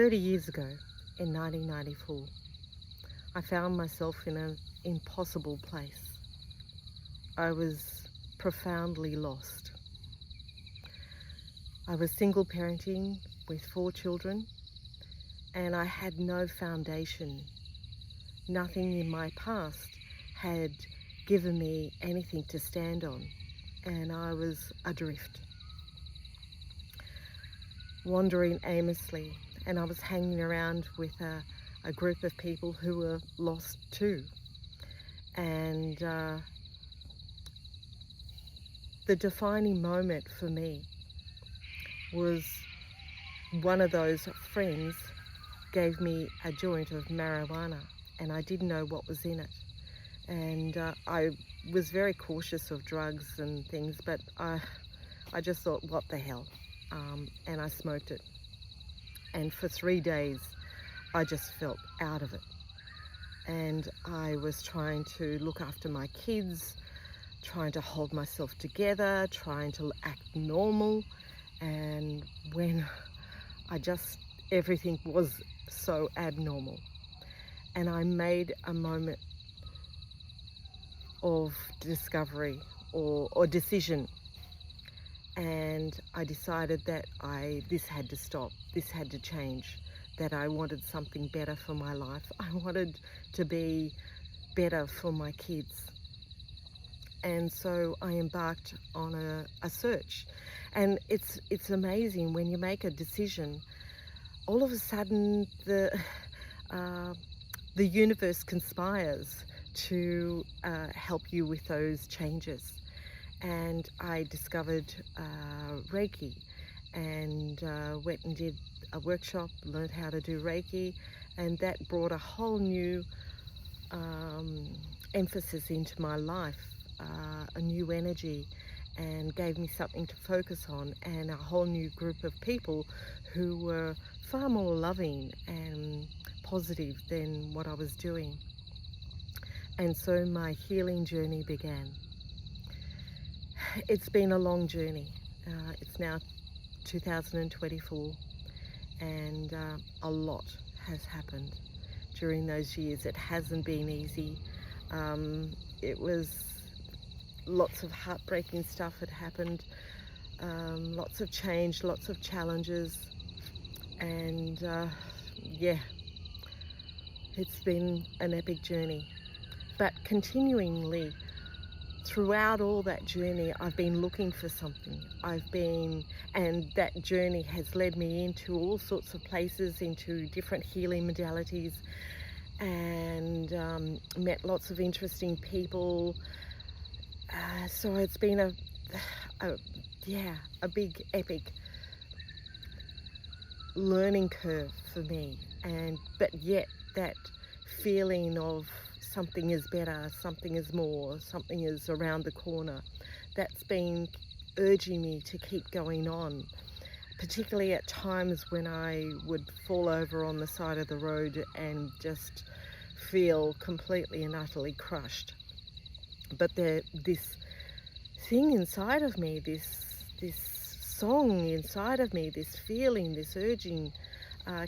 30 years ago, in 1994, I found myself in an impossible place. I was profoundly lost. I was single parenting with 4 children, and I had no foundation. Nothing in my past had given me anything to stand on, and I was adrift, wandering aimlessly, and I was hanging around with a group of people who were lost too. And the defining moment for me was one of those friends gave me a joint of marijuana, and I didn't know what was in it. And I was very cautious of drugs and things, but I just thought, what the hell? And I smoked it. And for 3 days, I just felt out of it. And I was trying to look after my kids, trying to hold myself together, trying to act normal. And when everything was so abnormal. And I made a moment of discovery or decision. And I decided that this had to stop, this had to change, that I wanted something better for my life. I wanted to be better for my kids. And so I embarked on a search. And it's amazing when you make a decision, all of a sudden the universe conspires to help you with those changes. And I discovered Reiki, and went and did a workshop, learned how to do Reiki, and that brought a whole new emphasis into my life, a new energy, and gave me something to focus on, and a whole new group of people who were far more loving and positive than what I was doing. And so my healing journey began. It's been a long journey. It's now 2024, and a lot has happened during those years. It hasn't been easy. It was lots of heartbreaking stuff had happened, lots of change, lots of challenges, and yeah, it's been an epic journey. But continuingly, throughout all that journey, I've been looking for something. And that journey has led me into all sorts of places, into different healing modalities, and met lots of interesting people. So it's been a big epic learning curve for me, but yet that feeling of something is better, something is more, something is around the corner, that's been urging me to keep going on, particularly at times when I would fall over on the side of the road and just feel completely and utterly crushed. But this thing inside of me, this song inside of me, this feeling, this urging,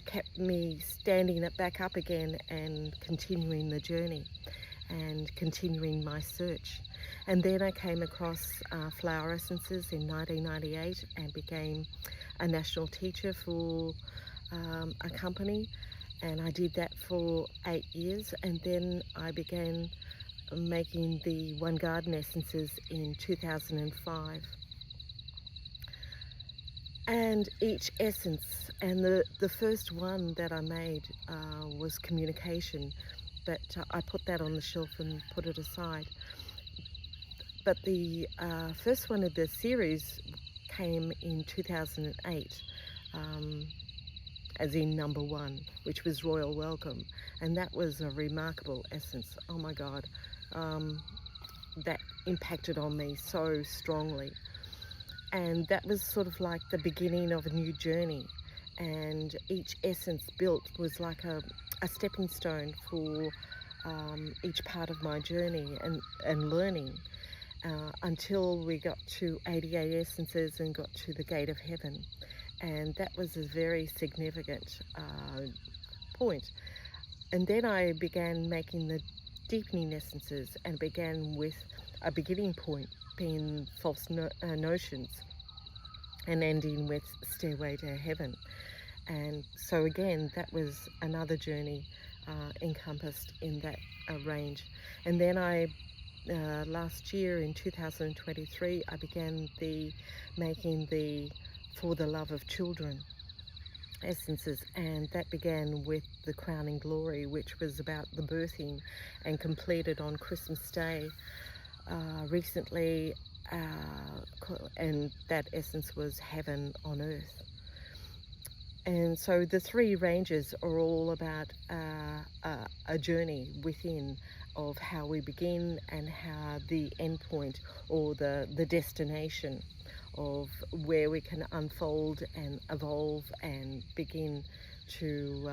kept me standing it back up again and continuing the journey and continuing my search. And then I came across flower essences in 1998 and became a national teacher for a company, and I did that for 8 years, and then I began making the One Garden essences in 2005. And each essence, and the first one that I made was communication, but I put that on the shelf and put it aside. But the first one of the series came in 2008, as in number 1, which was Royal Welcome, and that was a remarkable essence. Oh my God, that impacted on me so strongly. And that was sort of like the beginning of a new journey. And each essence built was like a stepping stone for each part of my journey and learning, until we got to 88 essences and got to the gate of heaven. and that was a very significant point. And then I began making the deepening essences, and began with a beginning point being false notions, and ending with Stairway to Heaven. And so again, that was another journey encompassed in that range. And then last year in 2023, I began making the For the Love of Children essences, and that began with the Crowning Glory, which was about the birthing, and completed on Christmas Day recently, and that essence was Heaven on Earth. And so the three ranges are all about a journey within, of how we begin and how the end point, or the destination of where we can unfold and evolve and begin to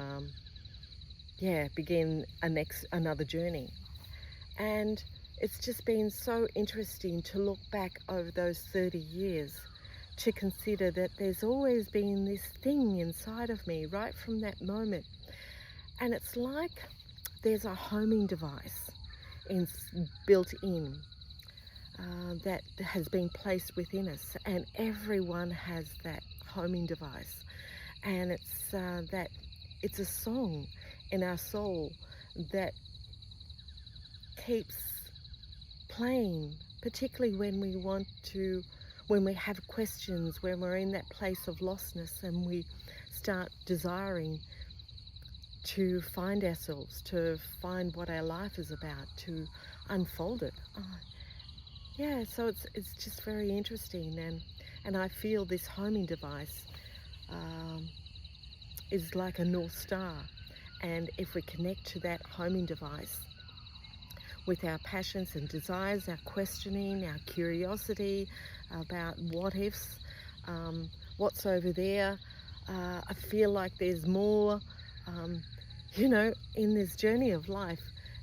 begin another journey. And it's just been so interesting to look back over those 30 years, to consider that there's always been this thing inside of me right from that moment. And it's like there's a homing device built in that has been placed within us, and everyone has that homing device. And it's a song in our soul that keeps playing, particularly when we have questions, when we're in that place of lostness, and we start desiring to find ourselves, to find what our life is about, to unfold it. So it's just very interesting, and I feel this homing device is like a North Star, and if we connect to that homing device with our passions and desires, our questioning, our curiosity about what ifs, what's over there, I feel like there's more, in this journey of life.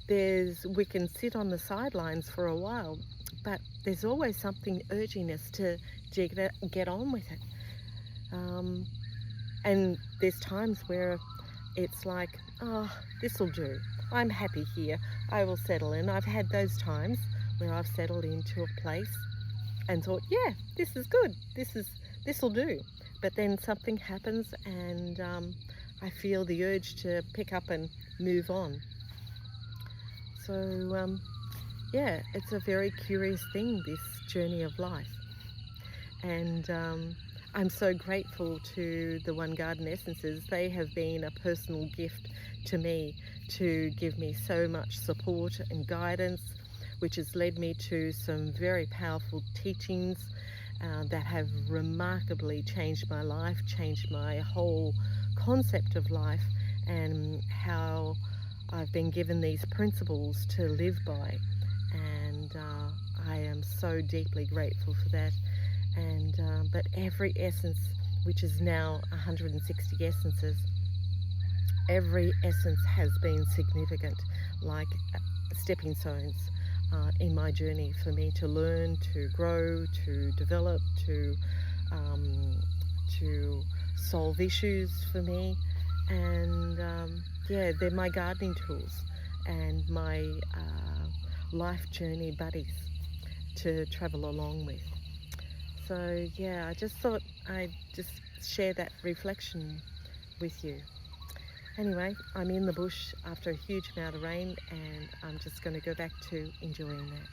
We can sit on the sidelines for a while, but there's always something urging us to get on with it. And there's times where it's like, oh, this'll do. I'm happy here. I will settle in. I've had those times where I've settled into a place and thought, yeah, this is good. This'll do. But then something happens, and I feel the urge to pick up and move on. So it's a very curious thing, this journey of life. And I'm so grateful to the One Garden Essences. They have been a personal gift to me, to give me so much support and guidance, which has led me to some very powerful teachings that have remarkably changed my life, changed my whole concept of life, and how I've been given these principles to live by. And I am so deeply grateful for that. And but every essence, which is now 160 essences, every essence has been significant, like stepping stones in my journey, for me to learn, to grow, to develop, to solve issues for me. And they're my gardening tools and my life journey buddies to travel along with. So I just thought I'd just share that reflection with you. Anyway, I'm in the bush after a huge amount of rain, and I'm just going to go back to enjoying that.